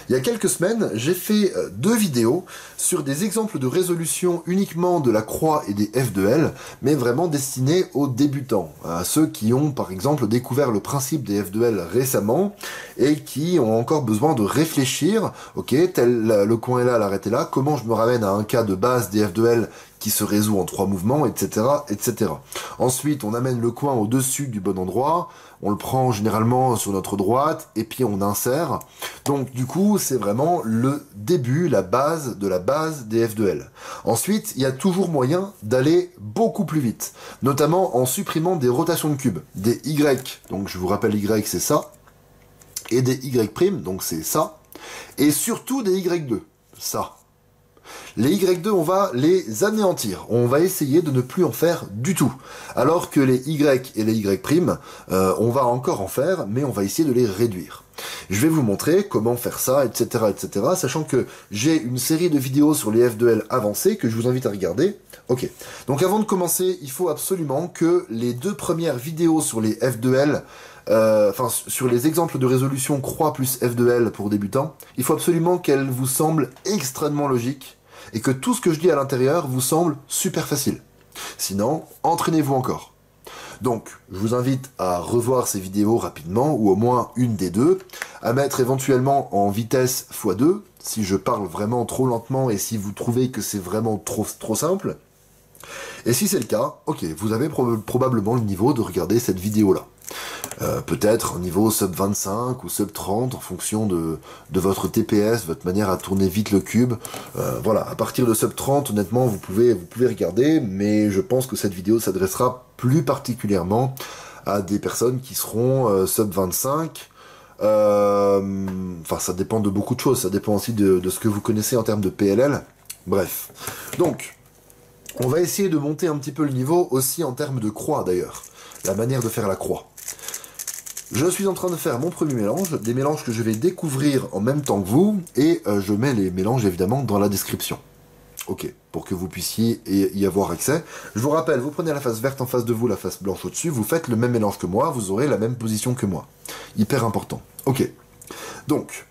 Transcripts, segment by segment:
Il y a quelques semaines, j'ai fait deux vidéos sur des exemples de résolution uniquement de la croix et des f de L, mais vraiment destinées aux débutants, à ceux qui ont par exemple découvert le principe des f de L récemment et qui ont encore besoin de réfléchir, ok, le coin est là, l'arrêt est là, comment je me ramène à un cas de base des f de L qui se résout en 3 mouvements, etc., etc. Ensuite, on amène le coin au-dessus du bon endroit, on le prend généralement sur notre droite, et puis on insère. Donc, du coup, c'est vraiment le début, la base des f de L. Ensuite, il y a toujours moyen d'aller beaucoup plus vite, notamment en supprimant des rotations de cubes, des Y, donc je vous rappelle Y, c'est ça, et des Y', donc c'est ça, et surtout des Y2, ça. Les Y2, on va les anéantir. On va essayer de ne plus en faire du tout. Alors que les Y et les Y', on va encore en faire, mais on va essayer de les réduire. Je vais vous montrer comment faire ça, etc., etc., sachant que j'ai une série de vidéos sur les f de L avancées que je vous invite à regarder. Ok. Donc avant de commencer, il faut absolument que les deux premières vidéos sur les f de L, sur les exemples de résolution croix plus f de L pour débutants, il faut absolument qu'elles vous semblent extrêmement logiques et que tout ce que je dis à l'intérieur vous semble super facile. Sinon, entraînez-vous encore. Donc, je vous invite à revoir ces vidéos rapidement, ou au moins une des deux, à mettre éventuellement en vitesse x2, si je parle vraiment trop lentement et si vous trouvez que c'est vraiment trop simple. Et si c'est le cas, ok, vous avez probablement le niveau de regarder cette vidéo-là. Peut-être au niveau sub 25 ou sub 30 en fonction de votre TPS, votre manière à tourner vite le cube. Voilà, à partir de sub 30, honnêtement, vous pouvez regarder, mais je pense que cette vidéo s'adressera plus particulièrement à des personnes qui seront sub 25. Enfin, ça dépend de beaucoup de choses, ça dépend aussi de ce que vous connaissez en termes de PLL. Bref. Donc, on va essayer de monter un petit peu le niveau aussi en termes de croix d'ailleurs. La manière de faire la croix. Je suis en train de faire mon premier mélange, des mélanges que je vais découvrir en même temps que vous, et je mets les mélanges évidemment dans la description. Ok, pour que vous puissiez y avoir accès. Je vous rappelle, vous prenez la face verte en face de vous, la face blanche au-dessus, vous faites le même mélange que moi, vous aurez la même position que moi. Hyper important. Ok. Donc,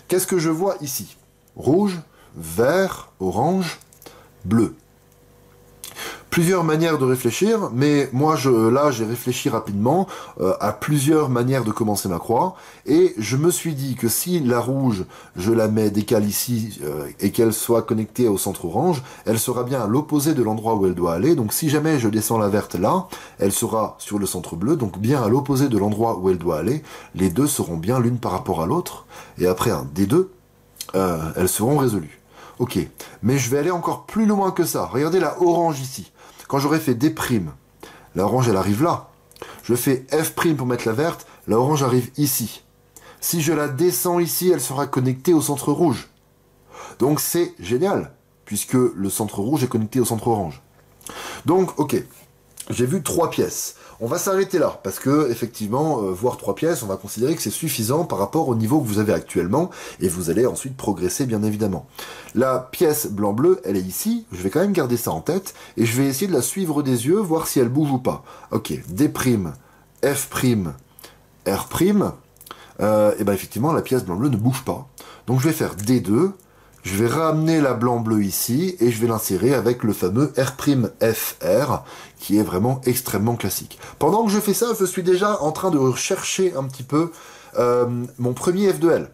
qu'est-ce que je vois ici? Rouge, vert, orange, bleu. Plusieurs manières de réfléchir, mais moi là j'ai réfléchi rapidement à plusieurs manières de commencer ma croix, et je me suis dit que si la rouge, je la mets décale ici et qu'elle soit connectée au centre orange, elle sera bien à l'opposé de l'endroit où elle doit aller, donc si jamais je descends la verte là, elle sera sur le centre bleu, donc bien à l'opposé de l'endroit où elle doit aller, les deux seront bien l'une par rapport à l'autre, et après un des deux, elles seront résolues. Ok, mais je vais aller encore plus loin que ça, regardez la orange ici. Quand j'aurai fait D', la orange elle arrive là. Je fais F' pour mettre la verte, la orange arrive ici. Si je la descends ici, elle sera connectée au centre rouge. Donc c'est génial, puisque le centre rouge est connecté au centre orange. Donc, ok, j'ai vu 3 pièces. On va s'arrêter là, parce que, effectivement, voir 3 pièces, on va considérer que c'est suffisant par rapport au niveau que vous avez actuellement, et vous allez ensuite progresser, bien évidemment. La pièce blanc-bleu, elle est ici, je vais quand même garder ça en tête, et je vais essayer de la suivre des yeux, voir si elle bouge ou pas. Ok, D', F', R', et ben effectivement, la pièce blanc-bleu ne bouge pas. Donc je vais faire D2, je vais ramener la blanc-bleu ici, et je vais l'insérer avec le fameux R''FR, qui est vraiment extrêmement classique. Pendant que je fais ça, je suis déjà en train de chercher un petit peu mon premier f de L.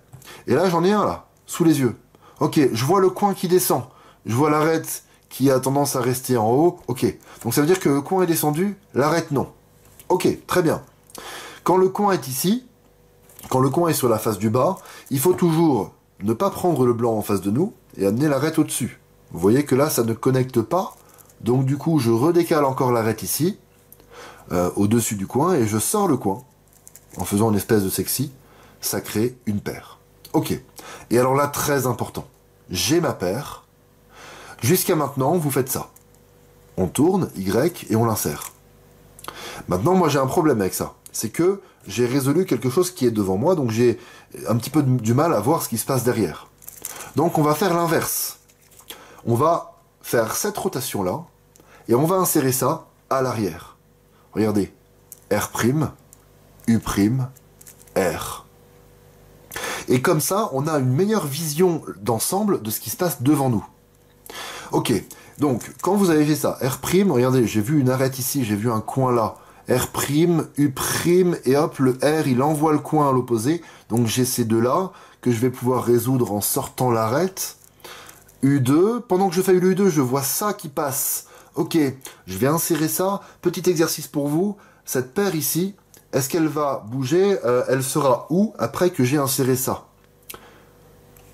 Et là, j'en ai un, là, sous les yeux. Ok, je vois le coin qui descend. Je vois l'arête qui a tendance à rester en haut. Ok, donc ça veut dire que le coin est descendu, l'arête non. Ok, très bien. Quand le coin est ici, quand le coin est sur la face du bas, il faut toujours ne pas prendre le blanc en face de nous et amener l'arête au-dessus. Vous voyez que là, ça ne connecte pas. Donc du coup, je redécale encore l'arête ici, au-dessus du coin, et je sors le coin, en faisant une espèce de sexy. Ça crée une paire. Ok. Et alors là, très important. J'ai ma paire. Jusqu'à maintenant, vous faites ça. On tourne, Y, et on l'insère. Maintenant, moi, j'ai un problème avec ça. C'est que j'ai résolu quelque chose qui est devant moi, donc j'ai un petit peu du mal à voir ce qui se passe derrière. Donc, on va faire l'inverse. On va faire cette rotation-là, et on va insérer ça à l'arrière. Regardez. R', U', R. Et comme ça, on a une meilleure vision d'ensemble de ce qui se passe devant nous. Ok, donc, quand vous avez fait ça, R', regardez, j'ai vu une arête ici, j'ai vu un coin là. R', U', et hop, le R, il envoie le coin à l'opposé. Donc j'ai ces deux-là, que je vais pouvoir résoudre en sortant l'arête. U2, pendant que je fais le U2, je vois ça qui passe. Ok, je vais insérer ça. Petit exercice pour vous, cette paire ici, est-ce qu'elle va bouger? Elle sera où après que j'ai inséré ça?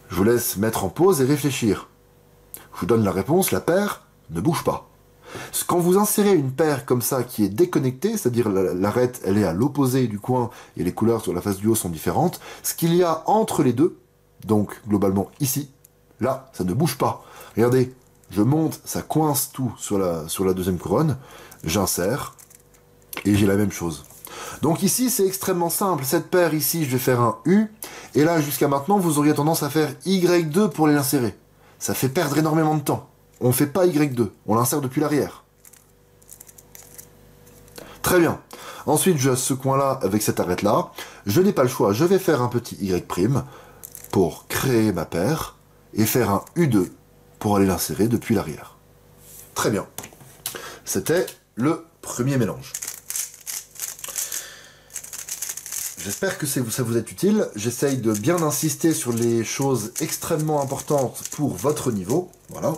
Je vous laisse mettre en pause et réfléchir. Je vous donne la réponse, la paire ne bouge pas. Quand vous insérez une paire comme ça qui est déconnectée, c'est-à-dire l'arête elle est à l'opposé du coin et les couleurs sur la face du haut sont différentes, ce qu'il y a entre les deux, donc globalement ici, là, ça ne bouge pas. Regardez, je monte, ça coince tout sur la deuxième couronne, j'insère, et j'ai la même chose. Donc ici, c'est extrêmement simple. Cette paire ici, je vais faire un U, et là, jusqu'à maintenant, vous auriez tendance à faire Y2 pour les insérer. Ça fait perdre énormément de temps. On ne fait pas Y2, on l'insère depuis l'arrière. Très bien. Ensuite, je ce coin-là avec cette arête-là. Je n'ai pas le choix, je vais faire un petit Y' pour créer ma paire et faire un U2 pour aller l'insérer depuis l'arrière. Très bien. C'était le premier mélange. J'espère que ça vous est utile. J'essaye de bien insister sur les choses extrêmement importantes pour votre niveau. Voilà.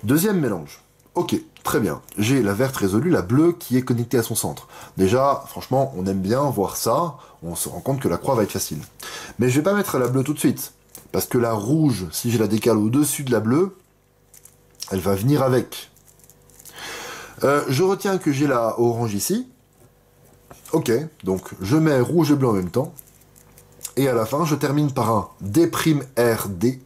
Deuxième mélange. Ok, très bien. J'ai la verte résolue, la bleue qui est connectée à son centre. Déjà, franchement, on aime bien voir ça. On se rend compte que la croix va être facile. Mais je vais pas mettre la bleue tout de suite. Parce que la rouge, si je la décale au-dessus de la bleue, elle va venir avec. Je retiens que j'ai la orange ici. Ok, donc je mets rouge et blanc en même temps. Et à la fin, je termine par un D'RD.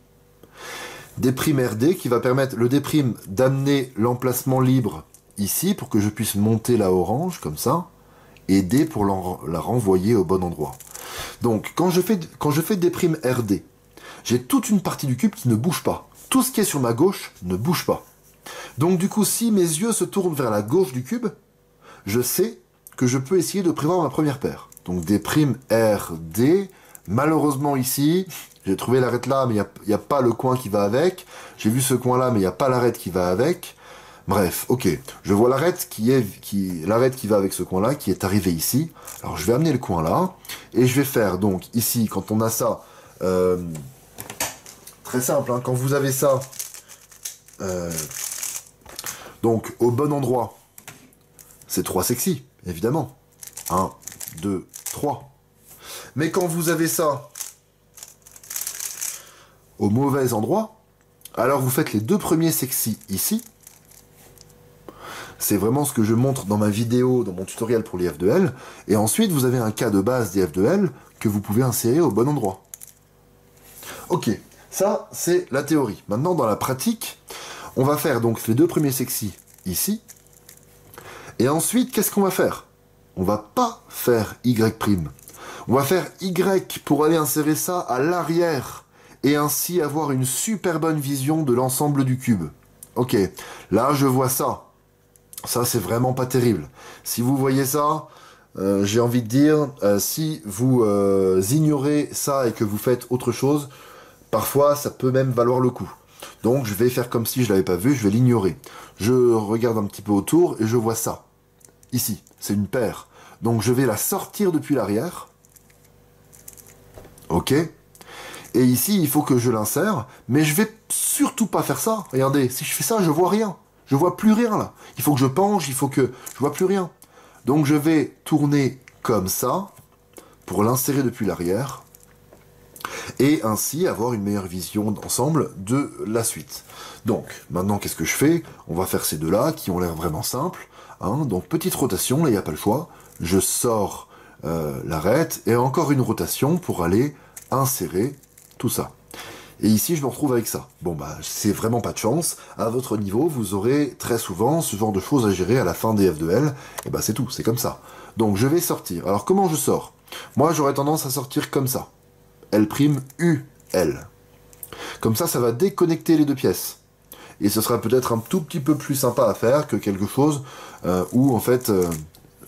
D'RD qui va permettre le D' d'amener l'emplacement libre ici pour que je puisse monter la orange comme ça. Et D pour la renvoyer au bon endroit. Donc quand je fais D'RD, j'ai toute une partie du cube qui ne bouge pas. Tout ce qui est sur ma gauche ne bouge pas. Donc du coup, si mes yeux se tournent vers la gauche du cube, je sais que je peux essayer de prévoir ma première paire. Donc D'RD, malheureusement ici, j'ai trouvé l'arête là, mais il n'y a pas le coin qui va avec. J'ai vu ce coin là, mais il n'y a pas l'arête qui va avec. Bref, ok. Je vois l'arête l'arête qui va avec ce coin là, qui est arrivée ici. Alors je vais amener le coin là, et je vais faire donc ici, quand on a ça, très simple, hein, quand vous avez ça, donc au bon endroit, c'est 3 sexy, évidemment. 1, 2, 3. Mais quand vous avez ça au mauvais endroit, alors vous faites les 2 premiers sexy ici. C'est vraiment ce que je montre dans ma vidéo, dans mon tutoriel pour les F2L. Et ensuite, vous avez un cas de base des F2L que vous pouvez insérer au bon endroit. Ok, ça c'est la théorie. Maintenant, dans la pratique, on va faire donc les 2 premiers sexy ici. Et ensuite, qu'est-ce qu'on va faire? On va pas faire Y'. On va faire Y pour aller insérer ça à l'arrière et ainsi avoir une super bonne vision de l'ensemble du cube. Ok, là je vois ça. Ça c'est vraiment pas terrible. Si vous voyez ça, j'ai envie de dire, si vous ignorez ça et que vous faites autre chose, parfois ça peut même valoir le coup. Donc je vais faire comme si je l'avais pas vu, je vais l'ignorer. Je regarde un petit peu autour et je vois ça. Ici, c'est une paire. Donc je vais la sortir depuis l'arrière. Ok. Et ici, il faut que je l'insère, mais je vais surtout pas faire ça. Regardez, si je fais ça, je vois rien. Je vois plus rien là. Il faut que je penche, il faut que je vois plus rien. Donc je vais tourner comme ça pour l'insérer depuis l'arrière et ainsi avoir une meilleure vision d'ensemble de la suite. Donc maintenant, qu'est-ce que je fais? On va faire ces deux-là qui ont l'air vraiment simples. Hein. Donc petite rotation, là il n'y a pas le choix. Je sors l'arête et encore une rotation pour aller insérer tout ça. Et ici, je me retrouve avec ça. Bon, bah, c'est vraiment pas de chance. À votre niveau, vous aurez très souvent ce genre de choses à gérer à la fin des F2L. Et bah, c'est tout, c'est comme ça. Donc, je vais sortir. Alors, comment je sors? Moi, j'aurais tendance à sortir comme ça. L', U, L. Comme ça va déconnecter les 2 pièces. Et ce sera peut-être un tout petit peu plus sympa à faire que quelque chose où, en fait,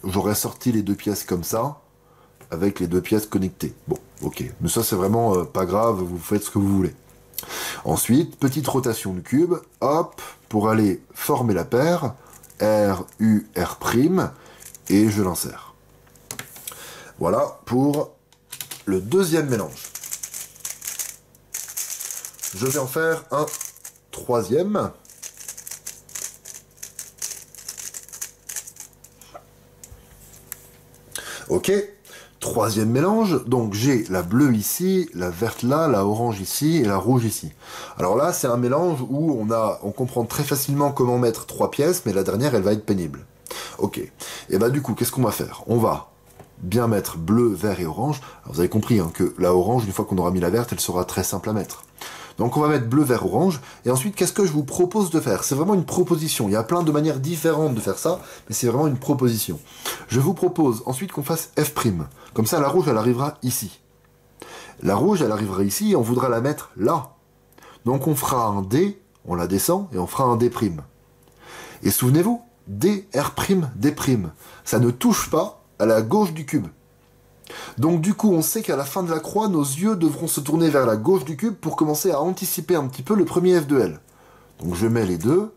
j'aurais sorti les 2 pièces comme ça. avec les deux pièces connectées. Bon, ok. Mais ça, c'est vraiment pas grave, vous faites ce que vous voulez. Ensuite, petite rotation du cube, hop, pour aller former la paire, R, U, R', et je l'insère. Voilà pour le deuxième mélange. Je vais en faire un troisième. Ok, troisième mélange, donc j'ai la bleue ici, la verte là, la orange ici et la rouge ici. Alors là, c'est un mélange où on comprend très facilement comment mettre 3 pièces, mais la dernière, elle va être pénible. Ok, et bah du coup, qu'est-ce qu'on va faire? On va bien mettre bleu, vert et orange. Alors, vous avez compris hein, que la orange, une fois qu'on aura mis la verte, elle sera très simple à mettre. Donc on va mettre bleu, vert, orange. Et ensuite, qu'est-ce que je vous propose de faire? C'est vraiment une proposition. Il y a plein de manières différentes de faire ça, mais c'est vraiment une proposition. Je vous propose ensuite qu'on fasse F'. Comme ça, la rouge, elle arrivera ici. La rouge, elle arrivera ici et on voudra la mettre là. Donc on fera un D, on la descend, et on fera un D'. Et souvenez-vous, D, R', D'. Ça ne touche pas à la gauche du cube. Donc du coup, on sait qu'à la fin de la croix, nos yeux devront se tourner vers la gauche du cube pour commencer à anticiper un petit peu le premier F de L. Donc je mets les deux,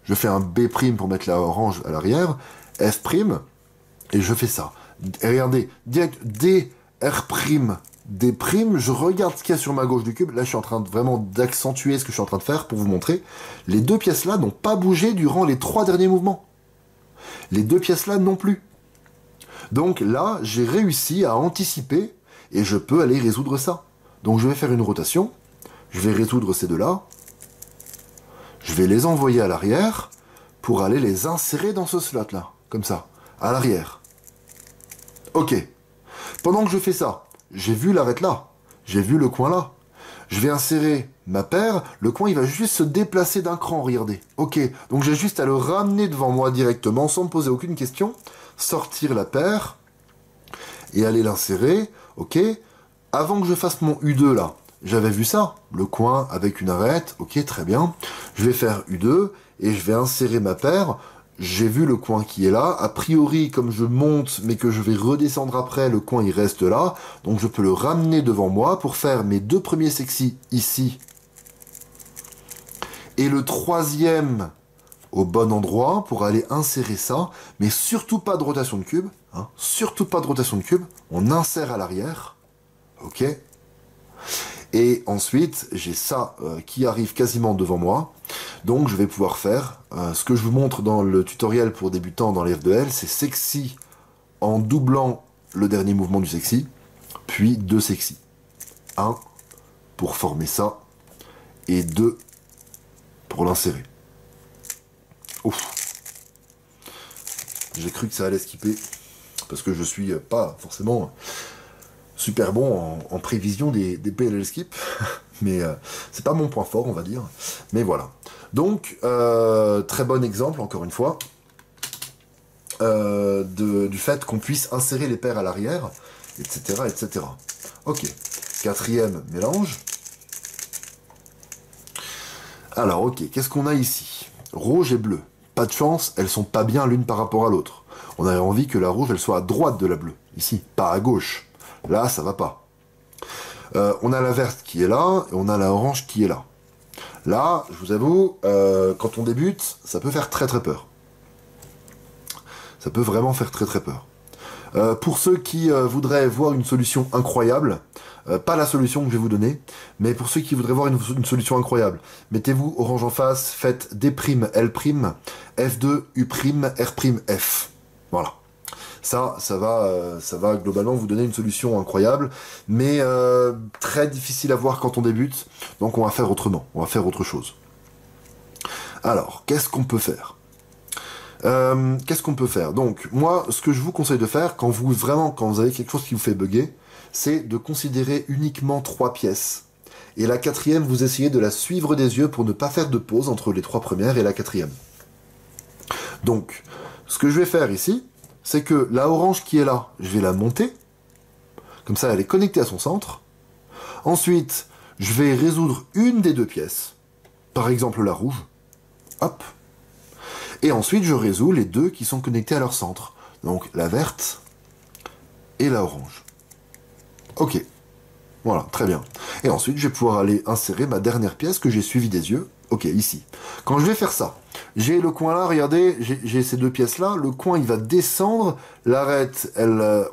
je fais un B' pour mettre la orange à l'arrière, F', et je fais ça. Et regardez, direct D, R', D', je regarde ce qu'il y a sur ma gauche du cube. Là, je suis en train vraiment d'accentuer ce que je suis en train de faire pour vous montrer. Les deux pièces-là n'ont pas bougé durant les 3 derniers mouvements. Les deux pièces-là non plus. Donc là, j'ai réussi à anticiper et je peux aller résoudre ça. Donc je vais faire une rotation, je vais résoudre ces deux-là, je vais les envoyer à l'arrière pour aller les insérer dans ce slot-là, comme ça, à l'arrière. Ok. Pendant que je fais ça, j'ai vu l'arête là, j'ai vu le coin là. Je vais insérer ma paire, le coin il va juste se déplacer d'un cran, regardez. Ok, donc j'ai juste à le ramener devant moi directement sans me poser aucune question. Sortir la paire et aller l'insérer, ok. Avant que je fasse mon U2 là, j'avais vu ça, le coin avec une arête, ok, très bien. Je vais faire U2 et je vais insérer ma paire. J'ai vu le coin qui est là. A priori, comme je monte, mais que je vais redescendre après, le coin il reste là. Donc je peux le ramener devant moi pour faire mes deux premiers sexy ici. Et le troisième au bon endroit pour aller insérer ça, mais surtout pas de rotation de cube, hein, surtout pas de rotation de cube, on insère à l'arrière, ok, et ensuite j'ai ça qui arrive quasiment devant moi, donc je vais pouvoir faire ce que je vous montre dans le tutoriel pour débutants dans les F de L, c'est sexy en doublant le dernier mouvement du sexy, puis 2 sexy, 1 pour former ça, et 2 pour l'insérer. Ouf. J'ai cru que ça allait skipper, parce que je suis pas forcément super bon en prévision des PLL skip, mais c'est pas mon point fort, on va dire. Mais voilà. Donc, très bon exemple, encore une fois, du fait qu'on puisse insérer les paires à l'arrière, etc., etc. Ok, quatrième mélange. Alors, ok, qu'est-ce qu'on a ici? Rouge et bleu. Pas de chance, elles sont pas bien l'une par rapport à l'autre. On avait envie que la rouge, elle soit à droite de la bleue. Ici, pas à gauche. Là, ça va pas. On a la verte qui est là, et on a la orange qui est là. Là, je vous avoue, quand on débute, ça peut faire très très peur. Ça peut vraiment faire très très peur. Pour ceux qui voudraient voir une solution incroyable, pas la solution que je vais vous donner, mais pour ceux qui voudraient voir une solution incroyable, mettez-vous orange en face, faites D', L', F2, U', R', F. Voilà. Ça va globalement vous donner une solution incroyable, mais très difficile à voir quand on débute, donc on va faire autrement, on va faire autre chose. Alors, qu'est-ce qu'on peut faire? Donc, moi, ce que je vous conseille de faire, quand vous avez quelque chose qui vous fait bugger, c'est de considérer uniquement 3 pièces. Et la quatrième, vous essayez de la suivre des yeux pour ne pas faire de pause entre les 3 premières et la quatrième. Donc, ce que je vais faire ici, c'est que la orange qui est là, je vais la monter. Comme ça, elle est connectée à son centre. Ensuite, je vais résoudre une des 2 pièces. Par exemple, la rouge. Hop. Et ensuite, je résous les 2 qui sont connectés à leur centre. Donc, la verte et la orange. Ok. Voilà, très bien. Et ensuite, je vais pouvoir aller insérer ma dernière pièce que j'ai suivie des yeux. Ok, ici. Quand je vais faire ça, j'ai le coin là, regardez, j'ai ces deux pièces-là. Le coin, il va descendre. L'arête,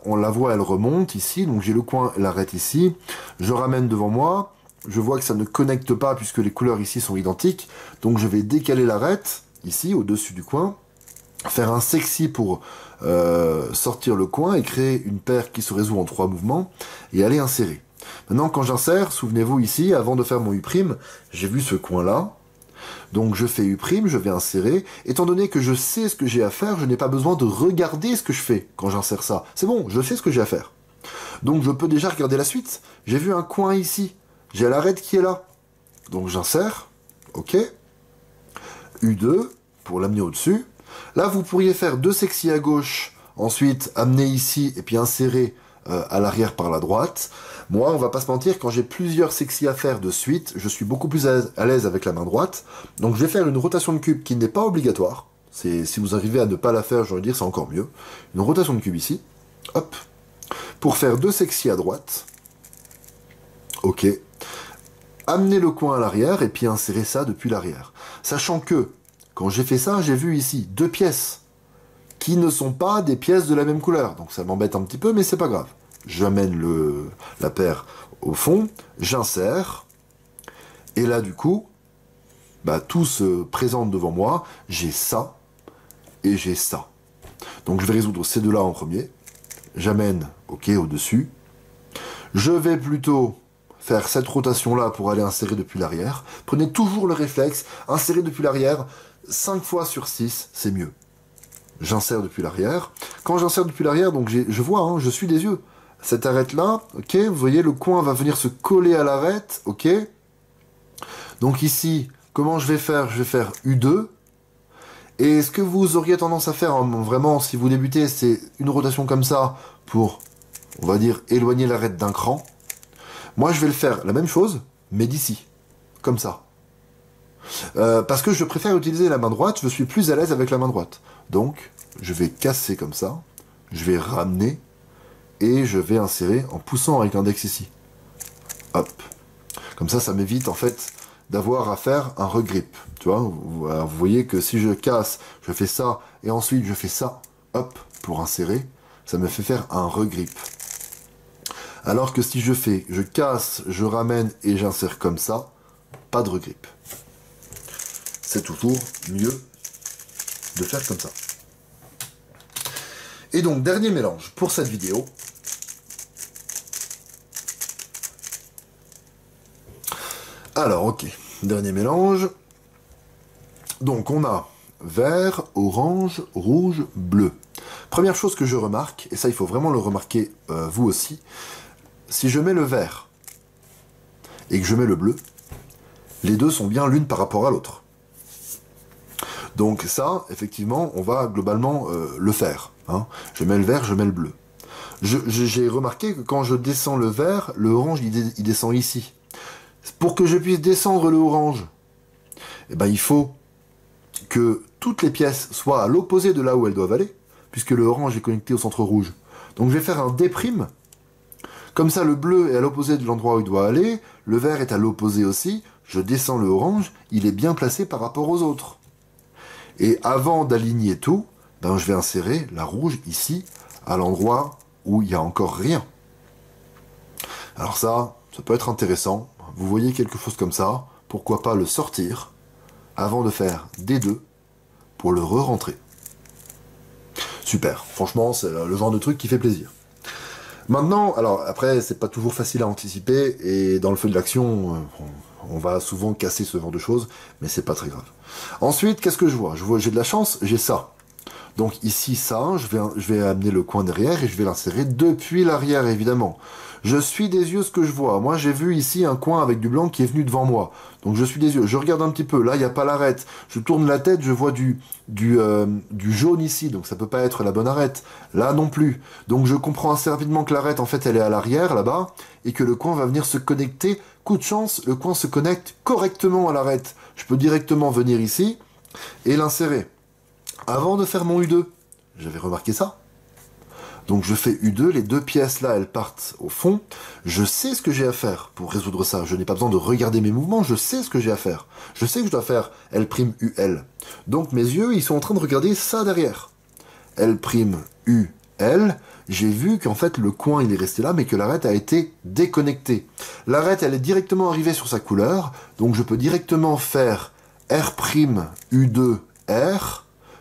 on la voit, elle remonte ici. Donc j'ai le coin et l'arête ici. Je ramène devant moi. Je vois que ça ne connecte pas puisque les couleurs ici sont identiques. Donc je vais décaler l'arête, ici, au-dessus du coin. Faire un sexy pour sortir le coin et créer une paire qui se résout en 3 mouvements. Et aller insérer. Maintenant, quand j'insère, souvenez-vous ici, avant de faire mon U', j'ai vu ce coin-là. Donc je fais U', je vais insérer. Étant donné que je sais ce que j'ai à faire, je n'ai pas besoin de regarder ce que je fais quand j'insère ça. C'est bon, je sais ce que j'ai à faire. Donc je peux déjà regarder la suite. J'ai vu un coin ici. J'ai l'arête qui est là. Donc j'insère. Ok. U2 pour l'amener au-dessus. Là, vous pourriez faire 2 sexy à gauche. Ensuite, amener ici et puis insérer à l'arrière par la droite. Moi, on va pas se mentir, quand j'ai plusieurs sexy à faire de suite, je suis beaucoup plus à l'aise avec la main droite. Donc je vais faire une rotation de cube qui n'est pas obligatoire. Si vous arrivez à ne pas la faire, je veux dire, c'est encore mieux. Une rotation de cube ici. Hop. Pour faire 2 sexy à droite. Ok. Amener le coin à l'arrière et puis insérer ça depuis l'arrière. Sachant que, quand j'ai fait ça, j'ai vu ici 2 pièces qui ne sont pas des pièces de la même couleur. Donc ça m'embête un petit peu, mais c'est pas grave. J'amène la paire au fond, j'insère, et là du coup, bah, tout se présente devant moi, j'ai ça, et j'ai ça. Donc je vais résoudre ces deux-là en premier, j'amène, ok, au-dessus, je vais plutôt faire cette rotation-là pour aller insérer depuis l'arrière, prenez toujours le réflexe, insérer depuis l'arrière, 5 fois sur 6, c'est mieux. J'insère depuis l'arrière, quand j'insère depuis l'arrière, donc je vois, hein, je suis des yeux, cette arête-là, ok, vous voyez, le coin va venir se coller à l'arête, ok. Donc ici, comment je vais faire? Je vais faire U2. Et ce que vous auriez tendance à faire, hein, vraiment, si vous débutez, c'est une rotation comme ça pour, on va dire, éloigner l'arête d'un cran. Moi, je vais le faire la même chose, mais d'ici, comme ça. Parce que je préfère utiliser la main droite, je suis plus à l'aise avec la main droite. Donc, je vais casser comme ça, je vais ramener, et je vais insérer en poussant avec l'index ici. Hop. Comme ça m'évite en fait d'avoir à faire un regrip. Tu vois, vous voyez que si je casse, je fais ça, et ensuite je fais ça, hop, pour insérer, ça me fait faire un regrip. Alors que si je casse, je ramène et j'insère comme ça, pas de regrip. C'est toujours mieux de faire comme ça. Et donc, dernier mélange pour cette vidéo. Alors, ok, dernier mélange. Donc, on a vert, orange, rouge, bleu. Première chose que je remarque, et ça, il faut vraiment le remarquer vous aussi, si je mets le vert et que je mets le bleu, les deux sont bien l'une par rapport à l'autre. Donc ça, effectivement, on va globalement le faire. Hein. Je mets le vert, je mets le bleu. J'ai remarqué que quand je descends le vert, le orange, il descend ici. Pour que je puisse descendre le orange, eh ben, il faut que toutes les pièces soient à l'opposé de là où elles doivent aller, puisque le orange est connecté au centre rouge. Donc je vais faire un D'. Comme ça, le bleu est à l'opposé de l'endroit où il doit aller, le vert est à l'opposé aussi, je descends le orange, il est bien placé par rapport aux autres. Et avant d'aligner tout, ben, je vais insérer la rouge ici, à l'endroit où il n'y a encore rien. Alors ça peut être intéressant. Vous voyez quelque chose comme ça, pourquoi pas le sortir avant de faire des deux pour le re-rentrer. Super, franchement, c'est le genre de truc qui fait plaisir. Maintenant, alors après, c'est pas toujours facile à anticiper, et dans le feu de l'action, on va souvent casser ce genre de choses, mais c'est pas très grave. Ensuite, qu'est-ce que je vois? J'ai de la chance, j'ai ça. Donc ici, ça, je vais amener le coin derrière et je vais l'insérer depuis l'arrière, évidemment. Je suis des yeux ce que je vois. Moi, j'ai vu ici un coin avec du blanc qui est venu devant moi. Donc je suis des yeux. Je regarde un petit peu. Là, il n'y a pas l'arête. Je tourne la tête, je vois du jaune ici. Donc ça peut pas être la bonne arête. Là non plus. Donc je comprends assez rapidement que l'arête, en fait, elle est à l'arrière, là-bas, et que le coin va venir se connecter. Coup de chance, le coin se connecte correctement à l'arête. Je peux directement venir ici et l'insérer. Avant de faire mon U2, j'avais remarqué ça. Donc je fais U2, les deux pièces là, elles partent au fond. Je sais ce que j'ai à faire pour résoudre ça. Je n'ai pas besoin de regarder mes mouvements, je sais ce que j'ai à faire. Je sais que je dois faire L'UL. Donc mes yeux, ils sont en train de regarder ça derrière. L'UL, j'ai vu qu'en fait le coin il est resté là, mais que l'arête a été déconnectée. L'arête, elle est directement arrivée sur sa couleur, donc je peux directement faire R'U2R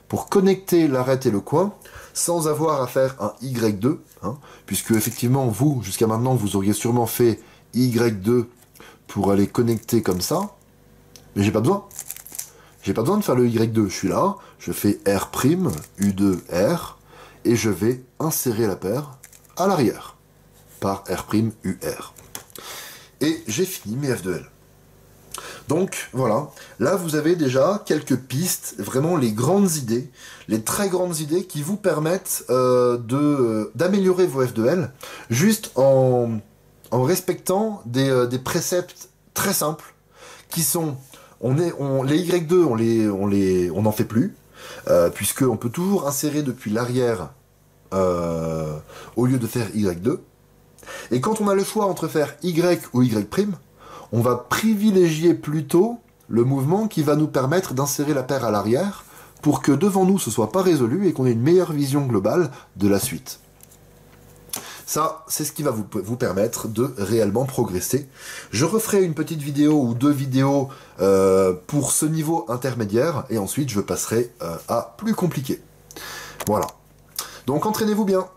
pour connecter l'arête et le coin, sans avoir à faire un Y2, hein, puisque effectivement vous, jusqu'à maintenant, vous auriez sûrement fait Y2 pour aller connecter comme ça, mais j'ai pas besoin. J'ai pas besoin de faire le Y2, je suis là, je fais R'U2R, et je vais insérer la paire à l'arrière, par R'UR. Et j'ai fini mes F2L. Donc voilà, là vous avez déjà quelques pistes, vraiment les grandes idées, les très grandes idées qui vous permettent d'améliorer vos F2L, juste en respectant des préceptes très simples, qui sont, les Y2, on n'en fait plus, puisqu'on peut toujours insérer depuis l'arrière au lieu de faire Y2. Et quand on a le choix entre faire Y ou Y', on va privilégier plutôt le mouvement qui va nous permettre d'insérer la paire à l'arrière pour que devant nous ce soit pas résolu et qu'on ait une meilleure vision globale de la suite. Ça, c'est ce qui va vous permettre de réellement progresser. Je referai une petite vidéo ou deux vidéos pour ce niveau intermédiaire et ensuite je passerai à plus compliqué. Voilà. Donc entraînez-vous bien.